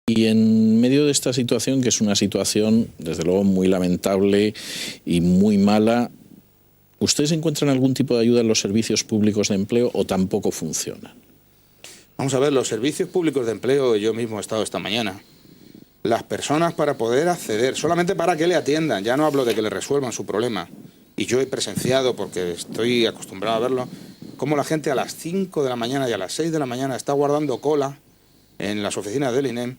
Y en medio de esta situación, que es una situación, desde luego, muy lamentable y muy mala, ¿ustedes encuentran algún tipo de ayuda en los servicios públicos de empleo o tampoco funcionan? Vamos a ver, los servicios públicos de empleo, yo mismo he estado esta mañana. Las personas para poder acceder, solamente para que le atiendan, ya no hablo de que le resuelvan su problema. Y yo he presenciado, porque estoy acostumbrado a verlo, cómo la gente a las 5 de la mañana y a las 6 de la mañana está guardando cola en las oficinas del INEM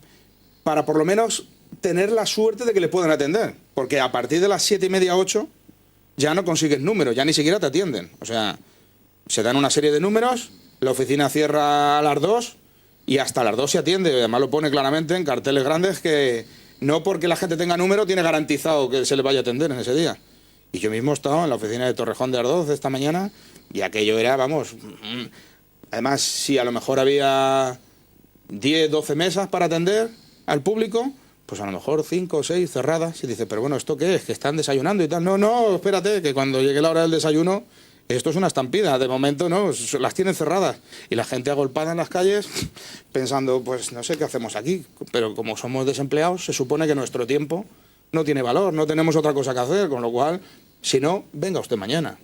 para por lo menos tener la suerte de que le puedan atender. Porque a partir de las 7:30, 8, ya no consigues números, ya ni siquiera te atienden. O sea, se dan una serie de números, la oficina cierra a las 2 y hasta las 2 se atiende. Además lo pone claramente en carteles grandes que no porque la gente tenga número tiene garantizado que se le vaya a atender en ese día. Y yo mismo he estado en la oficina de Torrejón de Ardoz esta mañana y aquello era, vamos... Además, si a lo mejor había 10, 12 mesas para atender al público, pues a lo mejor 5 o 6 cerradas. Y dice, pero bueno, ¿esto qué es? ¿Que están desayunando y tal? No, no, espérate, que cuando llegue la hora del desayuno, esto es una estampida. De momento, no, las tienen cerradas. Y la gente agolpada en las calles pensando, pues no sé qué hacemos aquí. Pero como somos desempleados, se supone que nuestro tiempo no tiene valor, no tenemos otra cosa que hacer. Con lo cual, si no, venga usted mañana.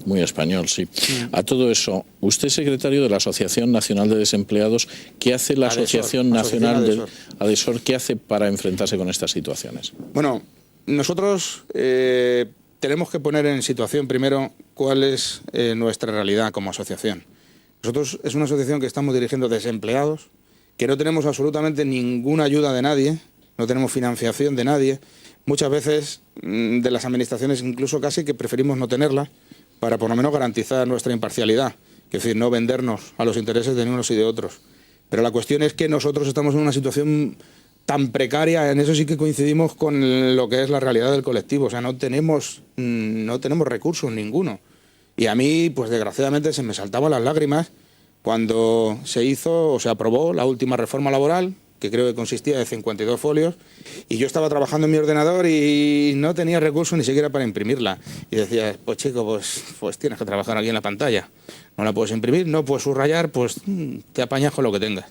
Muy español, sí. A todo eso, usted es secretario de la Asociación Nacional de Desempleados. ¿Qué hace la Asociación Nacional de ADESOR? ¿Qué hace para enfrentarse con estas situaciones? Bueno, nosotros tenemos que poner en situación primero cuál es nuestra realidad como asociación. Nosotros es una asociación que estamos dirigiendo desempleados, que no tenemos absolutamente ninguna ayuda de nadie, no tenemos financiación de nadie. Muchas veces de las administraciones incluso casi que preferimos no tenerla, para por lo menos garantizar nuestra imparcialidad, es decir, no vendernos a los intereses de unos y de otros. Pero la cuestión es que nosotros estamos en una situación tan precaria, en eso sí que coincidimos con lo que es la realidad del colectivo, o sea, no tenemos recursos ninguno. Y a mí, pues desgraciadamente, se me saltaban las lágrimas cuando se hizo o se aprobó la última reforma laboral, que creo que consistía de 52 folios, y yo estaba trabajando en mi ordenador y no tenía recursos ni siquiera para imprimirla. Y decía, pues chico, pues tienes que trabajar aquí en la pantalla. No la puedes imprimir, no puedes subrayar, pues te apañas con lo que tengas.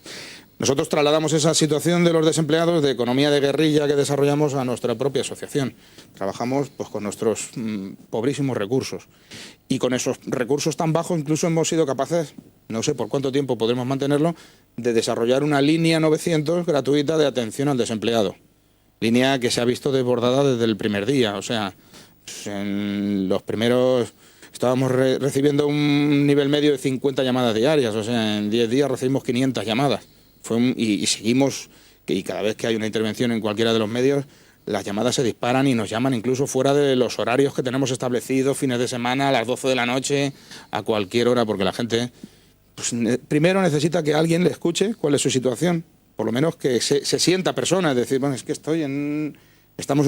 Nosotros trasladamos esa situación de los desempleados de economía de guerrilla que desarrollamos a nuestra propia asociación. Trabajamos pues con nuestros pobrísimos recursos. Y con esos recursos tan bajos incluso hemos sido capaces, no sé por cuánto tiempo podremos mantenerlo, de desarrollar una línea 900 gratuita de atención al desempleado. Línea que se ha visto desbordada desde el primer día. O sea, en los primeros estábamos recibiendo un nivel medio de 50 llamadas diarias. O sea, en 10 días recibimos 500 llamadas. Y seguimos, y cada vez que hay una intervención en cualquiera de los medios, las llamadas se disparan y nos llaman incluso fuera de los horarios que tenemos establecidos, fines de semana, a las 12 de la noche, a cualquier hora, porque la gente pues, primero necesita que alguien le escuche cuál es su situación, por lo menos que se sienta persona, es decir, bueno, es que estamos en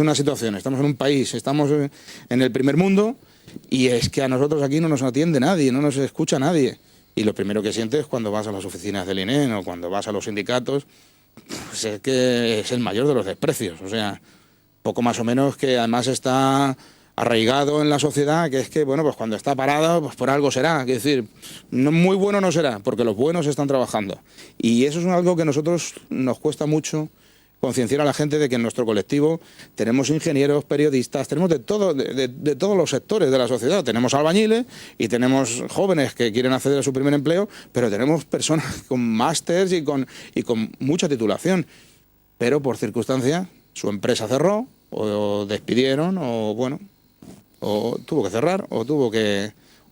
una situación, estamos en un país, estamos en el primer mundo y es que a nosotros aquí no nos atiende nadie, no nos escucha nadie. Y lo primero que sientes cuando vas a las oficinas del INEM o cuando vas a los sindicatos, pues es que es el mayor de los desprecios. O sea, poco más o menos que además está arraigado en la sociedad, que es que, bueno, pues cuando está parado, pues por algo será. Es decir, no, muy bueno no será, porque los buenos están trabajando. Y eso es algo que a nosotros nos cuesta mucho concienciar a la gente de que en nuestro colectivo tenemos ingenieros, periodistas, tenemos de todos los sectores de la sociedad. Tenemos albañiles y tenemos jóvenes que quieren acceder a su primer empleo, pero tenemos personas con másters y con mucha titulación. Pero por circunstancia su empresa cerró o despidieron o bueno, o tuvo que cerrar o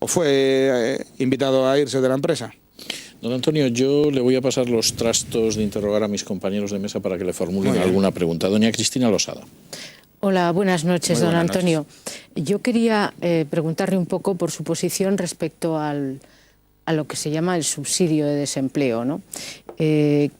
fue invitado a irse de la empresa. Don Antonio, yo le voy a pasar los trastos de interrogar a mis compañeros de mesa para que le formulen alguna pregunta. Doña Cristina Losada. Hola, buenas noches, don Antonio. Yo quería preguntarle un poco por su posición respecto a lo que se llama el subsidio de desempleo, ¿no?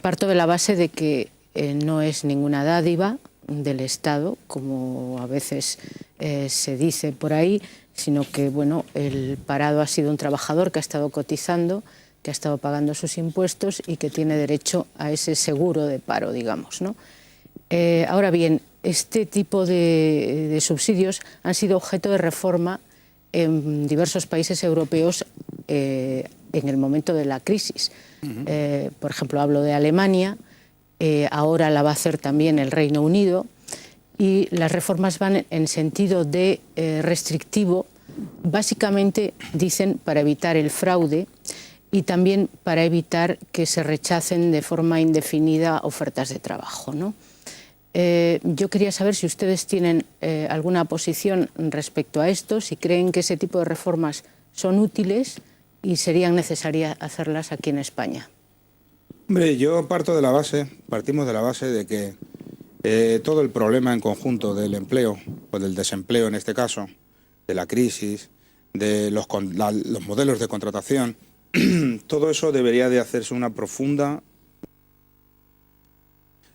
Parto de la base de que no es ninguna dádiva del Estado, como a veces se dice por ahí, sino que bueno, el parado ha sido un trabajador que ha estado cotizando, que ha estado pagando sus impuestos y que tiene derecho a ese seguro de paro, digamos, ¿no? Ahora bien, este tipo de subsidios han sido objeto de reforma en diversos países europeos en el momento de la crisis. Por ejemplo, hablo de Alemania, ahora la va a hacer también el Reino Unido, y las reformas van en sentido de restrictivo, básicamente, dicen, para evitar el fraude y también para evitar que se rechacen de forma indefinida ofertas de trabajo, ¿no? Yo quería saber si ustedes tienen alguna posición respecto a esto, si creen que ese tipo de reformas son útiles y serían necesarias hacerlas aquí en España. Hombre, yo partimos de la base de que todo el problema en conjunto del empleo, o del desempleo en este caso, de la crisis, de los modelos de contratación, todo eso debería de hacerse una profunda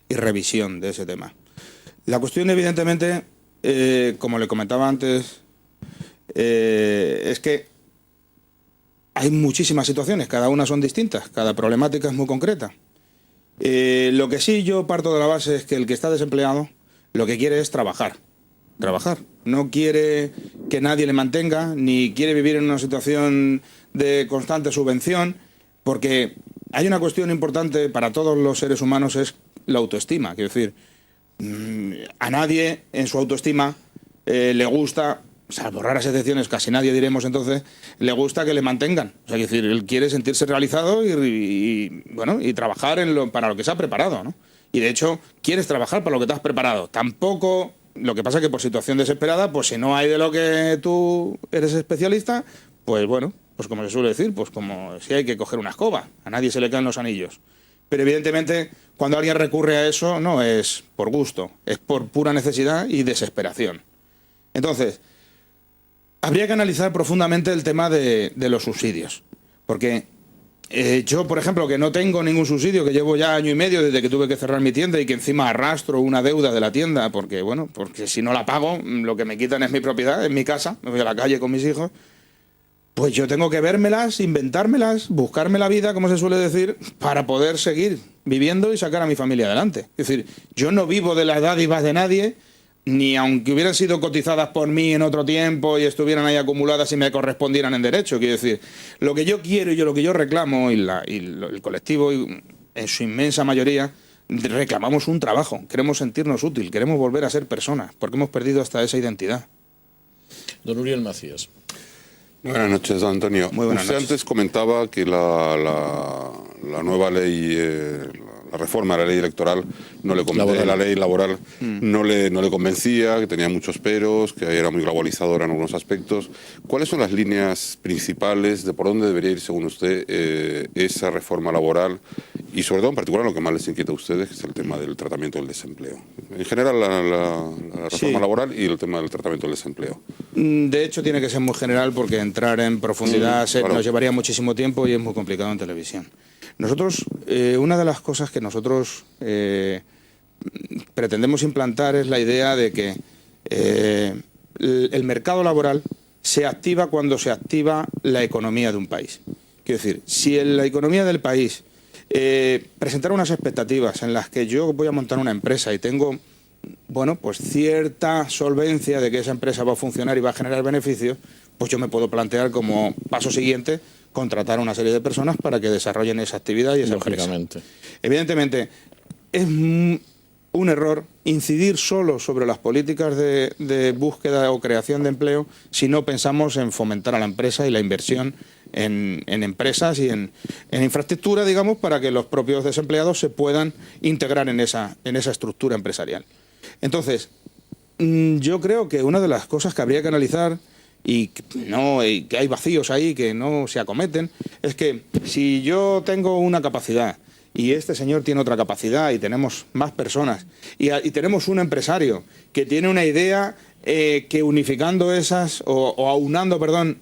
y revisión de ese tema. La cuestión, evidentemente, como le comentaba antes, es que hay muchísimas situaciones, cada una son distintas, cada problemática es muy concreta. Lo que sí yo parto de la base es que el que está desempleado lo que quiere es trabajar. No quiere que nadie le mantenga, ni quiere vivir en una situación de constante subvención, porque hay una cuestión importante para todos los seres humanos, es la autoestima. Quiero decir, a nadie en su autoestima le gusta, salvo raras excepciones, casi nadie diremos entonces, le gusta que le mantengan. O sea, quiero decir, él quiere sentirse realizado y trabajar para lo que se ha preparado, ¿no? Y de hecho, quieres trabajar para lo que te has preparado. Tampoco, lo que pasa es que por situación desesperada, pues si no hay de lo que tú eres especialista, pues bueno, pues como se suele decir, pues como si hay que coger una escoba, a nadie se le caen los anillos. Pero evidentemente, cuando alguien recurre a eso, no es por gusto, es por pura necesidad y desesperación. Entonces, habría que analizar profundamente el tema de los subsidios, porque yo, por ejemplo, que no tengo ningún subsidio, que llevo ya 1 año y medio desde que tuve que cerrar mi tienda y que encima arrastro una deuda de la tienda, porque si no la pago, lo que me quitan es mi propiedad, es mi casa, me voy a la calle con mis hijos, pues yo tengo que vérmelas, inventármelas, buscarme la vida, como se suele decir, para poder seguir viviendo y sacar a mi familia adelante. Es decir, yo no vivo de las dádivas de nadie, ni aunque hubieran sido cotizadas por mí en otro tiempo y estuvieran ahí acumuladas y me correspondieran en derecho. Quiero decir, lo que yo quiero y lo que yo reclamo, el colectivo en su inmensa mayoría, reclamamos un trabajo, queremos sentirnos útil, queremos volver a ser personas, porque hemos perdido hasta esa identidad. Don Uriel Macías. Buenas noches, don Antonio. Muy buenas Usted noches. antes comentaba que la nueva ley, la reforma de la ley electoral, la ley laboral, no le convencía, que tenía muchos peros, que era muy globalizadora en algunos aspectos. ¿Cuáles son las líneas principales de por dónde debería ir, según usted, esa reforma laboral? Y sobre todo, en particular, lo que más les inquieta a ustedes, que es el tema del tratamiento del desempleo. En general, la reforma laboral y el tema del tratamiento del desempleo. De hecho, tiene que ser muy general porque entrar en profundidad claro, nos llevaría muchísimo tiempo y es muy complicado en televisión. Nosotros, una de las cosas que nosotros pretendemos implantar es la idea de que el mercado laboral se activa cuando se activa la economía de un país. Quiero decir, si en la economía del país presentar unas expectativas en las que yo voy a montar una empresa y tengo, pues cierta solvencia de que esa empresa va a funcionar y va a generar beneficios, pues yo me puedo plantear como paso siguiente contratar a una serie de personas para que desarrollen esa actividad y esa empresa. Evidentemente, es un error incidir solo sobre las políticas de búsqueda o creación de empleo si no pensamos en fomentar a la empresa y la inversión en empresas y en infraestructura, digamos, para que los propios desempleados se puedan integrar en esa estructura empresarial. Entonces, yo creo que una de las cosas que habría que analizar y que hay vacíos ahí que no se acometen, es que si yo tengo una capacidad y este señor tiene otra capacidad y tenemos más personas y tenemos un empresario que tiene una idea que unificando esas o aunando,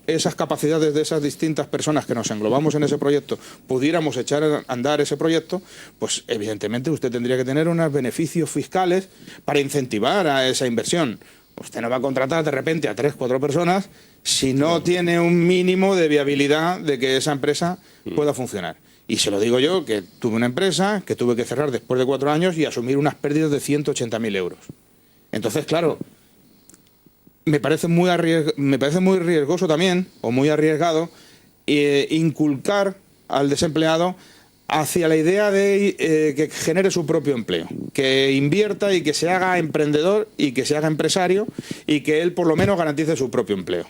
esas capacidades de esas distintas personas que nos englobamos en ese proyecto, pudiéramos echar a andar ese proyecto, pues evidentemente usted tendría que tener unos beneficios fiscales para incentivar a esa inversión. Usted no va a contratar de repente a 3 o 4 personas si no tiene un mínimo de viabilidad de que esa empresa pueda funcionar. Y se lo digo yo, que tuve una empresa que tuve que cerrar después de 4 años y asumir unas pérdidas de 180.000 euros. Entonces, claro, me parece muy riesgoso también, o muy arriesgado, inculcar al desempleado hacia la idea de que genere su propio empleo, que invierta y que se haga emprendedor y que se haga empresario y que él por lo menos garantice su propio empleo.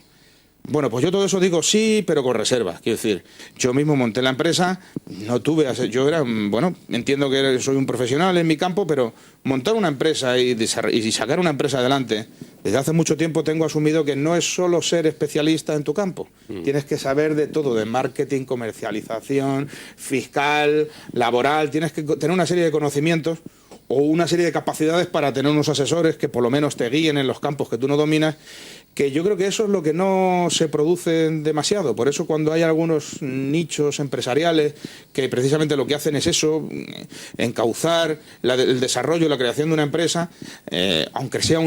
Bueno, pues yo todo eso digo sí, pero con reservas. Quiero decir, yo mismo monté la empresa, no tuve, yo era, bueno, entiendo que soy un profesional en mi campo, pero montar una empresa y sacar una empresa adelante, desde hace mucho tiempo tengo asumido que no es solo ser especialista en tu campo. Tienes que saber de todo, de marketing, comercialización, fiscal, laboral, tienes que tener una serie de conocimientos o una serie de capacidades para tener unos asesores que por lo menos te guíen en los campos que tú no dominas, que yo creo que eso es lo que no se produce demasiado. Por eso cuando hay algunos nichos empresariales que precisamente lo que hacen es eso, encauzar el desarrollo y la creación de una empresa, aunque sea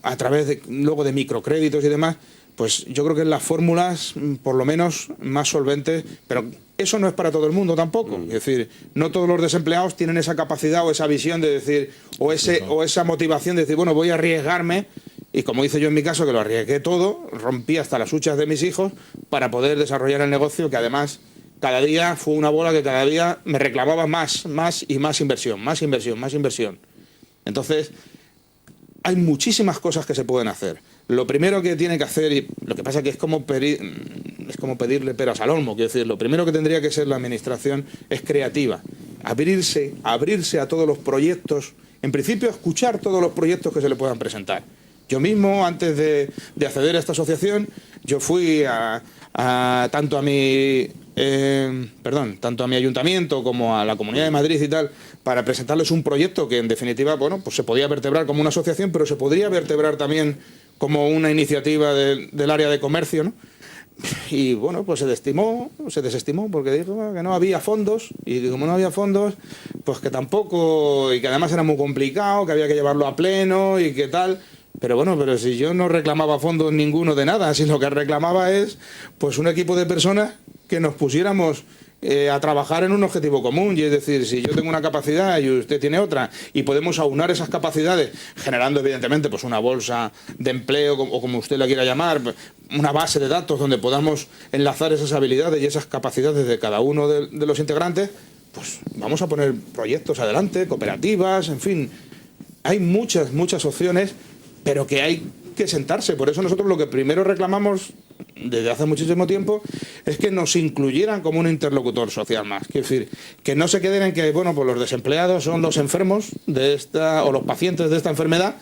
a través luego de microcréditos y demás, pues yo creo que es las fórmulas por lo menos más solventes, pero eso no es para todo el mundo tampoco. Es decir, no todos los desempleados tienen esa capacidad o esa visión de decir, o esa motivación de decir, bueno, voy a arriesgarme. Y como hice yo en mi caso, que lo arriesgué todo, rompí hasta las huchas de mis hijos para poder desarrollar el negocio, que además cada día fue una bola que cada día me reclamaba más y más inversión, más inversión, más inversión. Entonces, hay muchísimas cosas que se pueden hacer. Lo primero que tiene que hacer, y lo que pasa que es como pedirle peras al olmo, quiero decir, lo primero que tendría que ser la administración es creativa, abrirse a todos los proyectos, en principio escuchar todos los proyectos que se le puedan presentar. Yo mismo, antes de acceder a esta asociación, yo fui tanto a mi ayuntamiento como a la Comunidad de Madrid y tal, para presentarles un proyecto que en definitiva, bueno, pues se podía vertebrar como una asociación, pero se podría vertebrar también como una iniciativa del área de comercio, ¿no? Y bueno, pues se desestimó porque dijo que no había fondos, y como no había fondos, pues que tampoco, y que además era muy complicado, que había que llevarlo a pleno y que tal. Pero bueno, pero si yo no reclamaba fondos ninguno de nada, si lo que reclamaba es pues un equipo de personas que nos pusiéramos a trabajar en un objetivo común, y es decir, si yo tengo una capacidad y usted tiene otra y podemos aunar esas capacidades generando evidentemente pues una bolsa de empleo o como usted la quiera llamar, una base de datos donde podamos enlazar esas habilidades y esas capacidades de cada uno de los integrantes, pues vamos a poner proyectos adelante, cooperativas, en fin, hay muchas opciones, pero que hay que sentarse. Por eso nosotros lo que primero reclamamos desde hace muchísimo tiempo es que nos incluyeran como un interlocutor social más. Quiero decir, que no se queden en que, bueno, pues los desempleados son los enfermos o los pacientes de esta enfermedad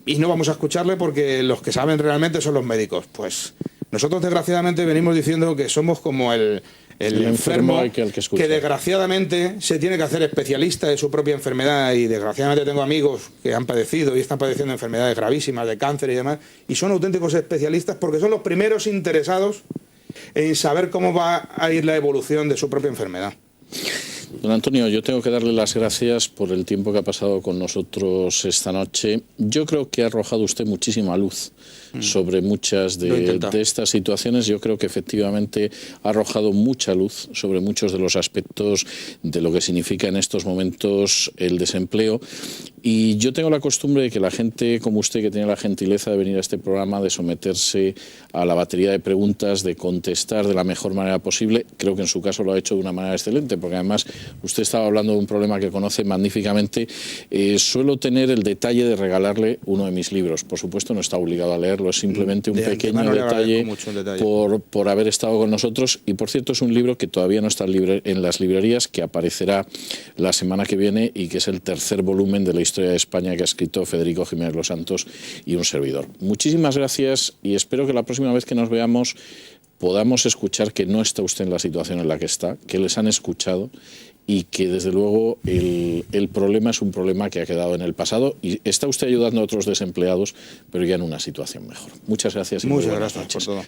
y no vamos a escucharle porque los que saben realmente son los médicos. Pues nosotros desgraciadamente venimos diciendo que somos como el enfermo que desgraciadamente se tiene que hacer especialista de su propia enfermedad, y desgraciadamente tengo amigos que han padecido y están padeciendo enfermedades gravísimas de cáncer y demás, y son auténticos especialistas porque son los primeros interesados en saber cómo va a ir la evolución de su propia enfermedad. Don Antonio, yo tengo que darle las gracias por el tiempo que ha pasado con nosotros esta noche. Yo creo que ha arrojado usted muchísima luz sobre muchas de estas situaciones. Yo creo que efectivamente ha arrojado mucha luz sobre muchos de los aspectos de lo que significa en estos momentos el desempleo. Y yo tengo la costumbre de que la gente como usted, que tiene la gentileza de venir a este programa, de someterse a la batería de preguntas, de contestar de la mejor manera posible, creo que en su caso lo ha hecho de una manera excelente, porque además usted estaba hablando de un problema que conoce magníficamente. Suelo tener el detalle de regalarle uno de mis libros. Por supuesto no está obligado a leerlo, es simplemente un pequeño detalle por haber estado con nosotros. Y por cierto es un libro que todavía no está en las librerías, que aparecerá la semana que viene y que es el tercer volumen de la historia de España que ha escrito Federico Jiménez Los Santos y un servidor. Muchísimas gracias y espero que la próxima vez que nos veamos podamos escuchar que no está usted en la situación en la que está, que les han escuchado y que desde luego el problema es un problema que ha quedado en el pasado y está usted ayudando a otros desempleados, pero ya en una situación mejor. Muchas gracias y muchas gracias por todo.